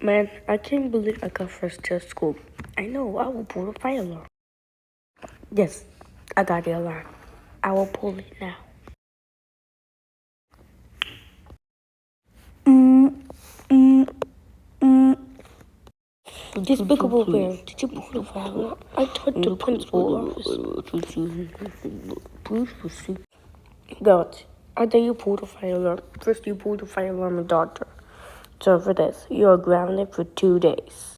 Man, I can't believe I got first day of school. I know, I will pull the fire alarm. Yes, I got the alarm. I will pull it now. Despicable Bear, did you pull the fire alarm? I thought the principal office. Please proceed. God, after you pull the fire alarm, first you pull the fire alarm and daughter. So for this, you are grounded for 2 days.